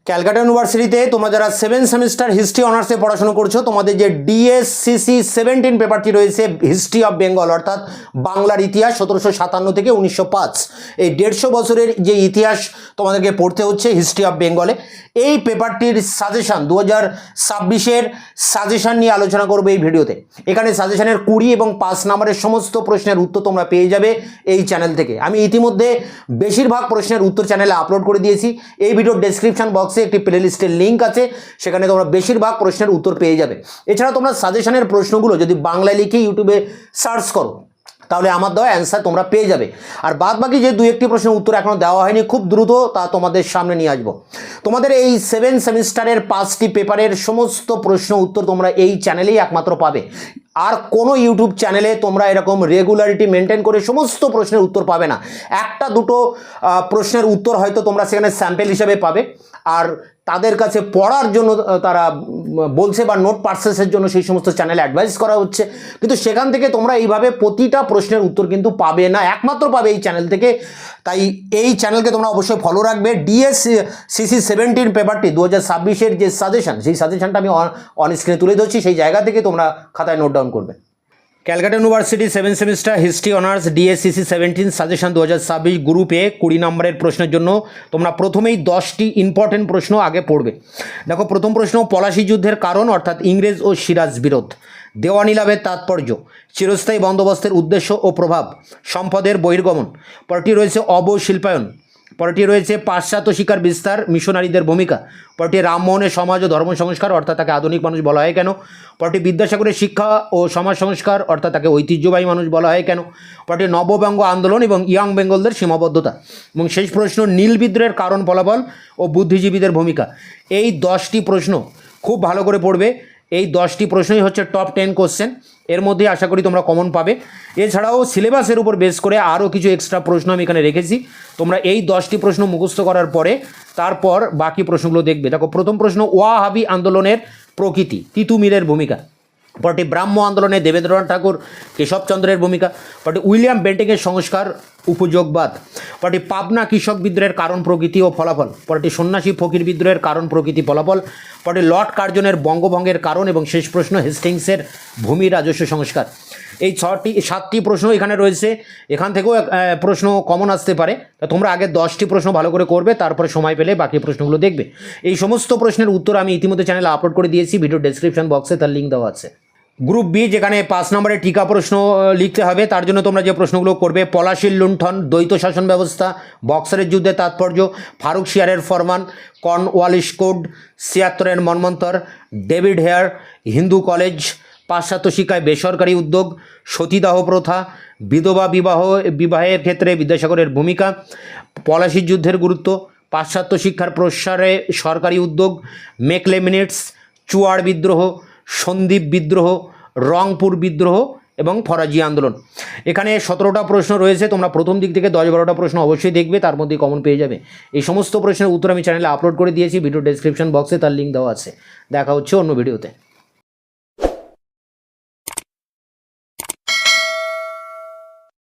ক্যালকাটা ইউনিভার্সিটিতে তোমরা যারা 7 সেমিস্টার হিস্ট্রি অনার্সে পড়াশোনা করছো, তোমাদের যে ডিএসসিসি 17 পেপারটি রয়েছে হিস্ট্রি অফ বেঙ্গল, অর্থাৎ বাংলার ইতিহাস 1757 থেকে 1905, এই 150 বছরের যে ইতিহাস তোমাদেরকে পড়তে হচ্ছে হিস্ট্রি অফ বেঙ্গলে। এই পেপারটির সাজেশান 2026-এর সাজেশান নিয়ে আলোচনা করবো এই ভিডিওতে। এখানে সাজেশানের 20 এবং 5 নম্বরের সমস্ত প্রশ্নের উত্তর তোমরা পেয়ে যাবে এই চ্যানেল থেকে। আমি ইতিমধ্যে বেশিরভাগ প্রশ্নের উত্তর চ্যানেলে আপলোড করে দিয়েছি। এই ভিডিওর ডেসক্রিপশন বক্সে একটি প্লেলিস্টের লিঙ্ক আছে, সেখানে তোমরা বেশিরভাগ প্রশ্নের উত্তর পেয়ে যাবে। এছাড়া তোমরা সাজেশনের প্রশ্নগুলো যদি বাংলায় লিখে ইউটিউবে সার্চ করো, তাহলে আমার দেওয়া অ্যান্সার তোমরা পেয়ে যাবে। আর বাদ বাকি যে 2-1টি প্রশ্নের উত্তর এখনও দেওয়া হয়নি, খুব দ্রুত তা তোমাদের সামনে নিয়ে আসবো। তোমাদের এই 7 সেমিস্টারের 5টি পেপারের সমস্ত প্রশ্ন উত্তর তোমরা এই চ্যানেলেই একমাত্র পাবে। আর কোনো ইউটিউব চ্যানেলে তোমরা এরকম রেগুলারিটি মেনটেন করে সমস্ত প্রশ্নের উত্তর পাবে না। একটা দুটো প্রশ্নের উত্তর হয়তো তোমরা সেখানে স্যাম্পল হিসেবে পাবে, আর তাদের কাছে পড়ার জন্য তারা বলছে বা নোট পারচেসের জন্য সেই সমস্ত চ্যানেলে অ্যাডভাইস করা হচ্ছে, কিন্তু সেখান থেকে তোমরা এইভাবে প্রতিটা প্রশ্নের উত্তর কিন্তু পাবে না, একমাত্র পাবে এই চ্যানেল থেকে। তাই এই চ্যানেলকে তোমরা অবশ্যই ফলো রাখবে। ডিএসসিসি 17 পেপারটি 2026-এর যে সাজেশন, সেই সাজেশনটা আমি অন স্ক্রিনে তুলে ধরছি, সেই জায়গা থেকে তোমরা খাতায় নোট ডাউন করবে। Calcutta university 7 semester history honours DSCC 17 suggestion 2026 গ্রুপে 20 নম্বরের প্রশ্নের জন্য তোমরা প্রথমেই 10টি ইম্পর্টেন্ট প্রশ্ন আগে পড়বে। দেখো, প্রথম প্রশ্ন, পলাশী যুদ্ধের কারণ অর্থাৎ ইংরেজ ও সিরাজ বিরোধ, দেওয়ানি লাভের তাৎপর্য, চিরস্থায়ী বন্দোবস্তের উদ্দেশ্য ও প্রভাব, সম্পদের বহির্গমন। পরটি রয়েছে অবশিল্পায়ন। পরটি রয়েছে পাশ্চাত্য শিক্ষার বিস্তার, মিশনারিদের ভূমিকা। পরটি রামমোহনের সমাজ ও ধর্ম সংস্কার অর্থাৎ তাকে আধুনিক মানুষ বলা হয় কেন। পরটি বিদ্যাসাগরের শিক্ষা ও সমাজ সংস্কার অর্থাৎ তাকে ঐতিহ্যবাহী মানুষ বলা হয় কেন। পরটি নববঙ্গ আন্দোলন এবং ইয়াং বেঙ্গলদের সীমাবদ্ধতা। এবং শেষ প্রশ্ন, নীল বিদ্রোহের কারণ ফলাফল ও বুদ্ধিজীবীদের ভূমিকা। এই 10টি প্রশ্ন খুব ভালো করে পড়বে। এই 10টি প্রশ্নই হচ্ছে টপ 10 কোশ্চেন, এর মধ্যে আশা করি তোমরা কমন পাবে। এছাড়াও সিলেবাসের উপর বেস করে আরও কিছু এক্সট্রা প্রশ্ন আমি এখানে রেখেছি। তোমরা এই 10টি প্রশ্ন মুখস্থ করার পরে তারপর বাকি প্রশ্নগুলো দেখবে। দেখো, প্রথম প্রশ্ন, ওয়াহাবি আন্দোলনের প্রকৃতি, তিতুমিরের ভূমিকা। পরটি ব্রাহ্ম আন্দোলনে দেবেন্দ্রনাথ ঠাকুর, কেশবচন্দ্রের ভূমিকা। পরটি উইলিয়াম বেন্টিংয়ের সংস্কার উপযোগবাদ। পরটি পাবনা কৃষক বিদ্রোহের কারণ প্রকৃতি ও ফলাফল। পরটি সন্ন্যাসী ফকির বিদ্রোহের কারণ প্রকৃতি ফলাফল। পরটি লর্ড কার্জনের বঙ্গভঙ্গের কারণ এবং শেষ প্রশ্ন, হেস্টিংসের ভূমি রাজস্ব সংস্কার। এই 7টি প্রশ্ন এখানে রয়েছে, এখান থেকেও প্রশ্ন কমন আসতে পারে। তা তোমরা আগে 10টি প্রশ্ন ভালো করে করবে, তারপরে সময় পেলে বাকি প্রশ্নগুলো দেখবে। এই সমস্ত প্রশ্নের উত্তর আমি ইতিমধ্যে চ্যানেলে আপলোড করে দিয়েছি, ভিডিও ডেসক্রিপশন বক্সে তার লিঙ্ক দেওয়া আছে। গ্রুপ বি, যেখানে 5 নম্বরের টিকা প্রশ্ন লিখতে হবে, তার জন্য তোমরা যে প্রশ্নগুলো করবে, পলাশীর লুণ্ঠন, দ্বৈত শাসন ব্যবস্থা, বক্সারের যুদ্ধের তাৎপর্য, ফারুক শিয়ারের ফরমান, কর্নওয়ালিস কোড, 76-এর মন্বন্তর, ডেভিড হেয়ার, হিন্দু কলেজ, পাশ্চাত্য শিক্ষায় বেসরকারি উদ্যোগ, সতীদাহ প্রথা, বিধবা বিবাহের ক্ষেত্রে বিদ্যাসাগরের ভূমিকা, পলাশীর যুদ্ধের গুরুত্ব, পাশ্চাত্য শিক্ষার প্রসারে সরকারি উদ্যোগ, মেকলে মিনিটস, চুয়াড় বিদ্রোহ, সন্দীপ বিদ্রোহ, রংপুর বিদ্রোহ এবং ফরাজি আন্দোলন। এখানে 17টা প্রশ্ন রয়েছে, তোমরা প্রথম দিক থেকে 10-12টা প্রশ্ন অবশ্যই দেখবে, তার মধ্যে কমন পেয়ে যাবে। এই সমস্ত প্রশ্নের উত্তর আমি চ্যানেলে আপলোড করে দিয়েছি, ভিডিও ডেসক্রিপশন বক্সে তার লিঙ্ক দেওয়া আছে। দেখা হচ্ছে অন্য ভিডিওতে।